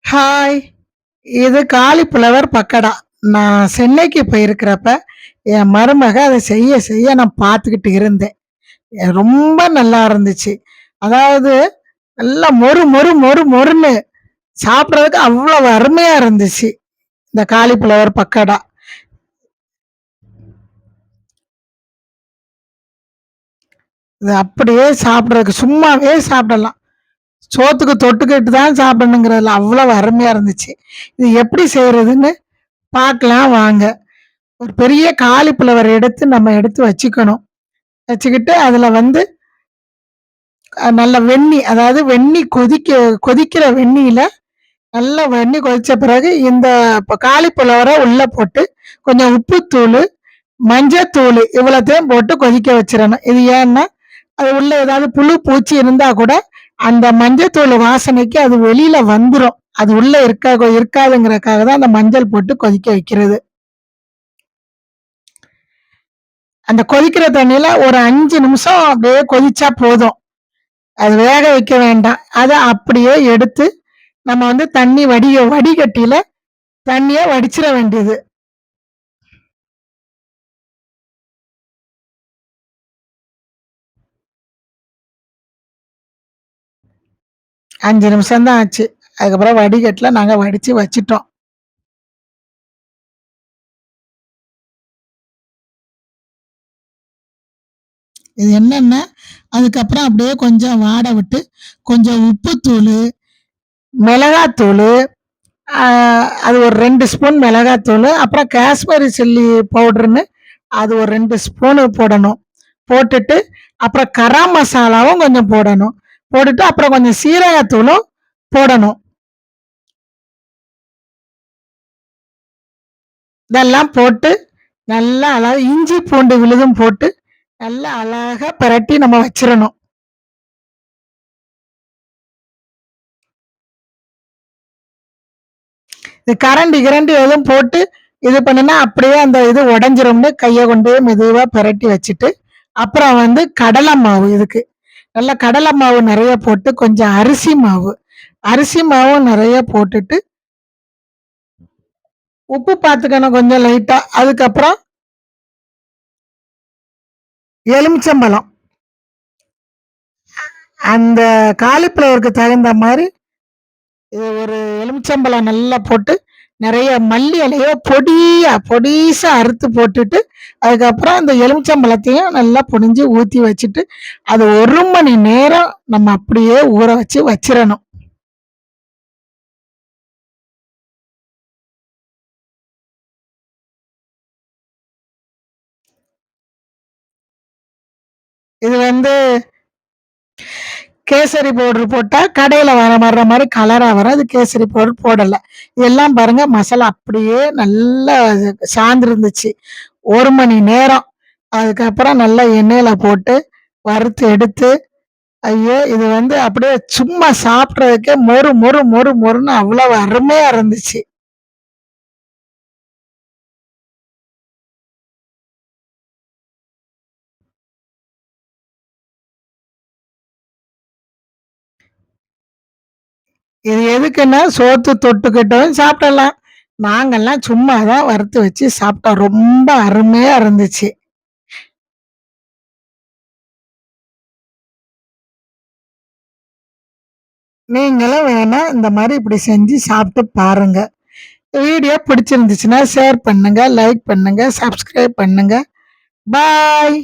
Hi! இது cauliflower pakoda. நான் சென்னைக்கு போயிருக்கிறப்ப, என் மருமக அத செய்ய செய்ய நான் பார்த்துக்கிட்டு இருந்தேன். ரொம்ப நல்லா இருந்துச்சு. அதாவது நல்லா மொறு மொறு மொறு மொறுன்னு சாப்பிடுறதுக்கு அவ்வளவு அருமையா இருந்துச்சு. இந்த காலிஃப்ளவர் பக்கோடா. இது அப்படியே சாப்பிடுறதுக்கு சும்மாவே சாப்பிடலாம். சோத்துக்கு தொட்டுக்கிட்டு தான் சாப்பிடணுங்கிறதில்ல. அவ்வளவு அருமையா இருந்துச்சு. இது எப்படி செய்றதுன்னு பார்க்கலாம் வாங்க. ஒரு பெரிய காலிஃப்ளவர் நம்ம எடுத்து வச்சுக்கணும். வச்சுக்கிட்டு அதில வந்து நல்ல வெந்நி அதாவது வெந்நி கொதிக்கிற வெந்நீல நல்லா வெந்நி கொதிச்ச பிறகு இந்த காலிஃப்ளவர உள்ள போட்டு கொஞ்சம் உப்புத்தூளு, மஞ்சத்தூளு இவ்வளத்தையும் போட்டு கொதிக்க வச்சிரணும். இது ஏன்னா, அது உள்ள ஏதாவது புழு, பூச்சி இருந்தா கூட அந்த மஞ்சத்தூள் வாசனைக்கு அது வெளியில வந்துரும். அது உள்ள இருக்காதுங்கிறதுக்காக தான் அந்த மஞ்சள் போட்டு கொதிக்க வைக்கிறது. அந்த கொதிக்கிற தண்ணீல ஒரு 5 நிமிஷம் அப்படியே கொதிச்சா போதும். அது வேக வைக்க வேண்டாம். அத அப்படியே எடுத்து நம்ம வந்து தண்ணி வடிகட்டியில தண்ணிய வடிச்சிட வேண்டியது. 5 நிமிஷம் தான் ஆச்சு. அதுக்கப்புறம் வடிகட்டில நாங்க வடிச்சு வச்சுட்டோம். இது என்னன்னா, அதுக்கப்புறம் அப்படியே கொஞ்சம் வாட விட்டு, கொஞ்சம் உப்புத்தூளு, மிளகாத்தூளு, ஆ அது ஒரு 2 ஸ்பூன் மிளகாத்தூளு, அப்புறம் காஷ்மீரி சில்லி பவுடர்ன்னு அது ஒரு 2 ஸ்பூனு போடணும். போட்டுட்டு, அப்புறம் கரம் மசாலாவும் கொஞ்சம் போடணும். போட்டுட்டு, அப்புறம் கொஞ்சம் சீரகத்தூளும் போடணும். இதெல்லாம் போட்டு, நல்லா அதாவது இஞ்சி, பூண்டு விழுதும் போட்டு, நல்லா அழகா பெரட்டி நம்ம வச்சிரணும். இது கரண்டி கிரண்டி எதுவும் போட்டு இது பண்ணுனா, அப்படியே அந்த இது உடைஞ்சிரும்னு கைய கொண்டு மெதுவா பெரட்டி வச்சுட்டு, அப்புறம் வந்து கடலை மாவு இதுக்கு. நல்லா கடலை மாவு நெறைய போட்டு, கொஞ்சம் அரிசி மாவு. அரிசி மாவும் நெறைய போட்டுட்டு, உப்பு பார்த்துக்கணும் கொஞ்சம் லைட்டா. அதுக்கப்புறம் எலுமிச்சம்பழம். அந்த காலிஃப்ளவருக்கு தகுந்த மாரி இது ஒரு எலுமிச்சம்பழம் நல்லா போட்டு, நெறைய மல்லி இலைய பொடீஸா அறுத்து போட்டுட்டு, அதுக்கப்புறம் அந்த எலுமிச்சம்பழத்தையும் நல்லா புழிஞ்சு ஊத்தி வச்சுட்டு, அது 1 மணி நேரம் நம்ம அப்படியே ஊற வச்சு வச்சிரணும். இது வந்து கேசரி பவுடர் போட்டா, கடையில வர்ற மாரி கலரா வரும். அது கேசரி பவுடர் போடல. இதெல்லாம் பாருங்க மசாலா அப்படியே நல்லா சாந்திருந்துச்சு. 1 மணி நேரம். அதுக்கப்புறம் நல்லா எண்ணெயில போட்டு வறுத்து எடுத்து, ஐயோ! இது வந்து அப்படியே சும்மா சாப்பிடுறதுக்கே மொறு மொறு மொறு மொறுன்னு அவ்வளவு அருமையா இருந்துச்சு. இது எதுக்குன்னா, சோத்து தொட்டுக்கிட்டும் சாப்பிடலாம். நாங்கலாம் சும்மா தான் வறுத்து வச்சு சாப்பிட்டோம். ரொம்ப அருமையா இருந்துச்சு. நீங்களும் வேணா இந்த மாரி இப்படி செஞ்சு சாப்பிட்டு பாருங்க. வீடியோ பிடிச்சிருந்துச்சுன்னா ஷேர் பண்ணுங்க, லைக் பண்ணுங்க, சப்ஸ்கிரைப் பண்ணுங்க. பாய்.